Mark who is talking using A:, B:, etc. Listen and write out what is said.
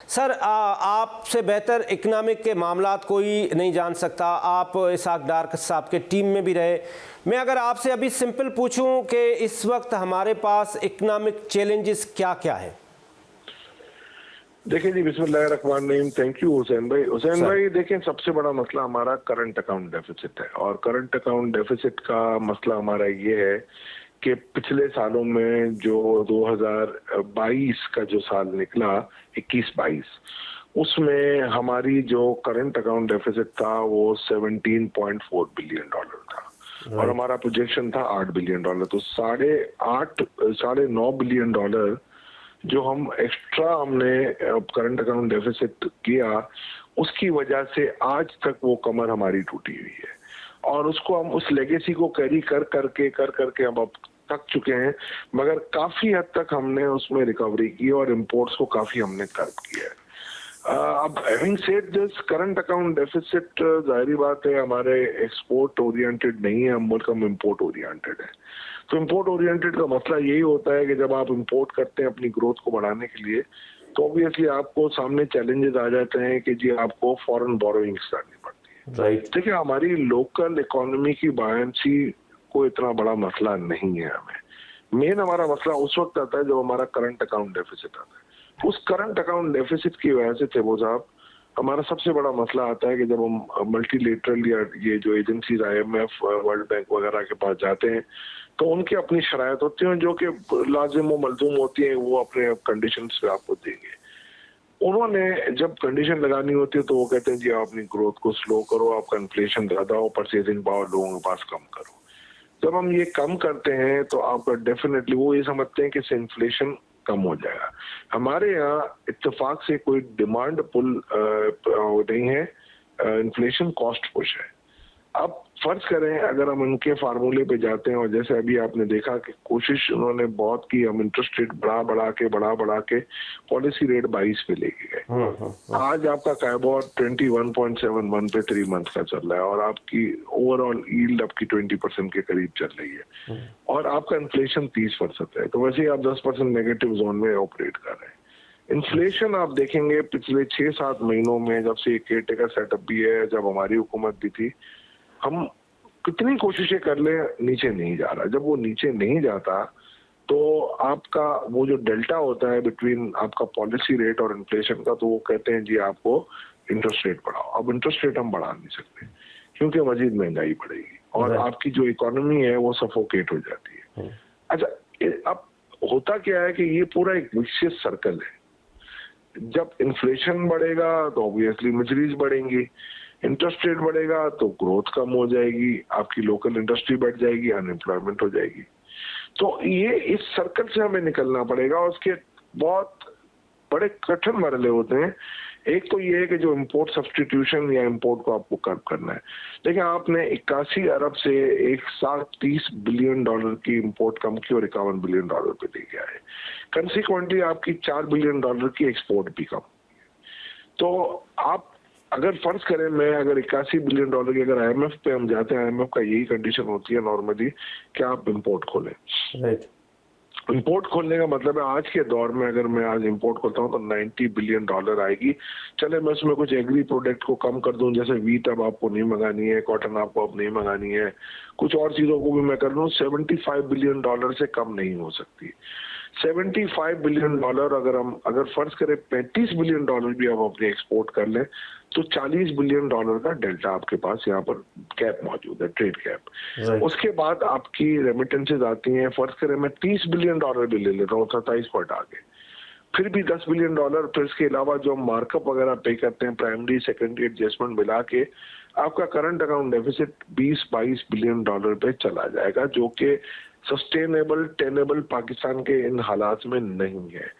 A: Sir, आपसे बेहतर economic के मामलात कोई नहीं जान सकता। आप इसहाक डार साहब के टीम में भी रहे। मैं अगर आपसे अभी सिंपल पूछूं कि इस वक्त हमारे पास इकोनॉमिक चैलेंजेस क्या क्या है?
B: देखिए जी, बिस्मिल्लाहिर्रहमानिर्रहीम। थैंक यू हुसैन भाई। हुसैन भाई, देखें, सबसे बड़ा मसला हमारा करंट अकाउंट डेफिसिट है। और करंट अकाउंट डेफिसिट का मसला हमारा ये है कि पिछले सालों में जो 2022 का जो साल निकला, 21-22, उसमें हमारी जो करंट अकाउंट डेफिसिट था वो 17.4 बिलियन डॉलर था। और हमारा प्रोजेक्शन था 8 बिलियन डॉलर। तो 9.5 बिलियन डॉलर जो हम एक्स्ट्रा हमने करंट अकाउंट डेफिसिट किया, उसकी वजह से आज तक वो कमर हमारी टूटी हुई है। और उसको हम उस लेगेसी को कैरी कर करके हम अब थक चुके हैं। मगर काफी हद तक हमने उसमें रिकवरी की और इंपोर्ट्स को काफी हमने कर्ब किया है। अब having said this, current account deficit जाहिर बात है हमारे एक्सपोर्ट ओरिएंटेड नहीं है, हम इंपोर्ट ओरिएंटेड है। तो इंपोर्ट ओरिएंटेड का मसला यही होता है कि जब आप इंपोर्ट करते हैं अपनी ग्रोथ को बढ़ाने के लिए, तो ऑब्वियसली आपको सामने चैलेंजेस आ जाते हैं कि जी आपको फॉरेन बोरोइंग्स करनी पड़ती है।
A: राइट।
B: देखिए, हमारी लोकल इकोनॉमी की बायंसी को इतना बड़ा मसला नहीं है। हमें मेन हमारा मसला उस वक्त आता है जब हमारा करंट अकाउंट डेफिसिट आता है। उस करंट अकाउंट डेफिसिट की वजह से थे वो साहब, हमारा सबसे बड़ा मसला आता है कि जब हम मल्टीलेटरल या ये जो एजेंसीज IMF, वर्ल्ड बैंक वगैरह के पास जाते हैं, तो उनकी अपनी शरायत होती है जो कि लाजिम व मलजूम होती है, वो अपने कंडीशंस पे आपको देंगे। उन्होंने जब कंडीशन लगानी होती है तो वो कहते हैं जी आप अपनी ग्रोथ को स्लो करो, आपका इन्फ्लेशन ज्यादा हो, परचेजिंग पावर लोगों के पास कम करो। जब हम ये कम करते हैं तो आपका डेफिनेटली वो ये समझते हैं कि इससे इन्फ्लेशन कम हो जाएगा। हमारे यहाँ इत्तेफाक से कोई डिमांड पुल नहीं है, इन्फ्लेशन कॉस्ट पुश है। अब फर्ज करें अगर हम उनके फार्मूले पे जाते हैं, और जैसे अभी आपने देखा कि कोशिश उन्होंने बहुत की, हम इंटरेस्ट रेट बढ़ा के पॉलिसी रेट 22 पे लेके गए। आज आपका कैबोर 21.71 पे 3 मंथ का चल रहा है और आपकी ओवरऑल यील्ड आपकी 20% के करीब चल रही है और आपका इन्फ्लेशन 30% है। तो वैसे ही आप 10% नेगेटिव जोन में ऑपरेट कर रहे हैं। इन्फ्लेशन आप देखेंगे पिछले 6-7 महीनों में, जब से केयर टेकर सेटअप भी है, जब हमारी हुकूमत भी थी, हम कितनी कोशिशें कर ले, नीचे नहीं जा रहा। जब वो नीचे नहीं जाता तो आपका वो जो डेल्टा होता है बिटवीन आपका पॉलिसी रेट और इन्फ्लेशन का, तो वो कहते हैं जी आपको इंटरेस्ट रेट बढ़ाओ। अब इंटरेस्ट रेट हम बढ़ा नहीं सकते क्योंकि मजीद महंगाई बढ़ेगी और आपकी जो इकोनॉमी है वो सफोकेट हो जाती है। अच्छा, अब होता क्या है कि ये पूरा एक विशियस सर्कल है। जब इन्फ्लेशन बढ़ेगा तो ऑब्वियसली मिजरीज बढ़ेंगी, इंटरेस्ट रेट बढ़ेगा तो ग्रोथ कम हो जाएगी, आपकी लोकल इंडस्ट्री बढ़ जाएगी, अनएम्प्लॉयमेंट हो जाएगी। तो ये इस सर्कल से हमें निकलना पड़ेगा और उसके बहुत बड़े कठिन मरहले होते हैं। एक तो ये है कि जो इंपोर्ट सब्स्टिट्यूशन या इंपोर्ट को आपको कर्व करना है। देखिए, आपने 81 अरब से 130 बिलियन डॉलर की इंपोर्ट कम की और 51 बिलियन डॉलर पे ले गया है। कंसिक्वेंटली आपकी 4 बिलियन डॉलर की एक्सपोर्ट भी कम। तो आप अगर फर्ज करें, मैं अगर 81 बिलियन डॉलर की अगर IMF पे हम जाते हैं, IMF का यही कंडीशन होती है नॉर्मली कि आप इंपोर्ट खोलें। इंपोर्ट खोलने का मतलब है आज के दौर में अगर मैं आज इंपोर्ट खोलता हूं तो 90 बिलियन डॉलर आएगी। चले मैं उसमें कुछ एग्री प्रोडक्ट को कम कर दूं, जैसे वीट अब आपको नहीं मंगानी है, कॉटन आपको अब नहीं मंगानी है, कुछ और चीजों को भी मैं कर लूं, 75 बिलियन डॉलर से कम नहीं हो सकती। 75 बिलियन डॉलर अगर फर्ज करें 35 बिलियन डॉलर भी आप अपने एक्सपोर्ट कर लें तो 40 बिलियन डॉलर का डेल्टा आपके पास यहाँ पर कैप मौजूद है, ट्रेड कैप। उसके बाद आपकी रेमिटेंसेज आती हैं। फर्ज करें मैं 30 बिलियन डॉलर भी ले लेता हूँ 27 पर आगे, फिर भी 10 बिलियन डॉलर, फिर इसके अलावा जो मार्कअप वगैरह पे करते हैं, प्राइमरी सेकेंडरी एडजस्टमेंट मिला के आपका current account deficit 20-22 billion dollar पे चला जाएगा, जो कि सस्टेनेबल टेनेबल पाकिस्तान के इन हालात में नहीं है।